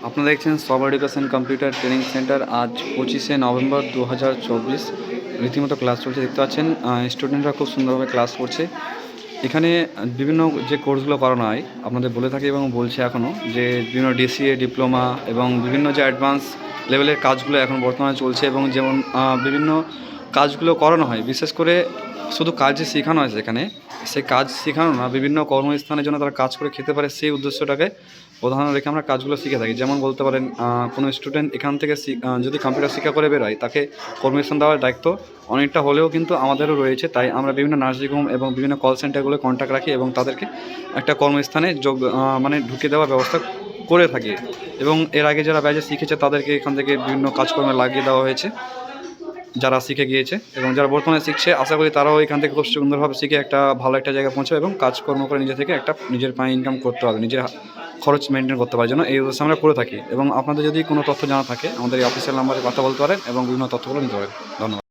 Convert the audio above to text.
আপনারা দেখছেন সব এডুকেশন কম্পিউটার ট্রেনিং সেন্টার। আজ 25শে নভেম্বর 2024 রীতিমতো ক্লাস চলছে। দেখতে পাচ্ছেন স্টুডেন্টরা খুব সুন্দরভাবে ক্লাস করছে। এখানে বিভিন্ন যে কোর্সগুলো করানো হয় আপনাদের বলে থাকি এবং বলছি এখনও, যে বিভিন্ন ডিসিএ ডিপ্লোমা এবং বিভিন্ন যে অ্যাডভান্স লেভেলের কাজগুলো এখন বর্তমানে চলছে এবং যেমন বিভিন্ন কাজগুলো করানো হয়। বিশেষ করে শুধু কাজ যে শেখানো হয় সেখানে, সে কাজ শেখানো না, বিভিন্ন কর্মস্থানের জন্য তারা কাজ করে খেতে পারে সেই উদ্দেশ্যটাকে প্রধান রেখে আমরা কাজগুলো শিখে থাকি। যেমন বলতে পারেন কোনো স্টুডেন্ট এখান থেকে যদি কম্পিউটার শিক্ষা করে বেরোয়, তাকে কর্মস্থান দেওয়ার দায়িত্ব অনেকটা হলেও কিন্তু আমাদেরও রয়েছে। তাই আমরা বিভিন্ন নার্সিংহোম এবং বিভিন্ন কল সেন্টারগুলো কন্ট্যাক্ট রাখি এবং তাদেরকে একটা কর্মস্থানে মানে ঢুকিয়ে দেওয়ার ব্যবস্থা করে থাকি। এবং এর আগে যারা ব্যাচে শিখেছে তাদেরকে এখান থেকে বিভিন্ন কাজকর্মে লাগিয়ে দেওয়া হয়েছে, যারা শিখে গিয়েছে এবং যারা বর্তমানে শিখছে, আশা করি তারাও এখান থেকে খুব সুন্দরভাবে শিখে একটা ভালো একটা জায়গায় পৌঁছাবে এবং কাজকর্ম করে নিজে থেকে একটা নিজের পায়ে ইনকাম করতে পারবে, নিজের খরচ মেনটেন করতে পারার জন্য এই উদ্দেশ্যে আমরা করে থাকি। এবং আপনাদের যদি কোনো তথ্য জানা থাকে আমাদের এই অফিসিয়াল নাম্বারে কথা বলতে পারেন এবং বিভিন্ন তথ্যগুলো নিতে পারেন। ধন্যবাদ।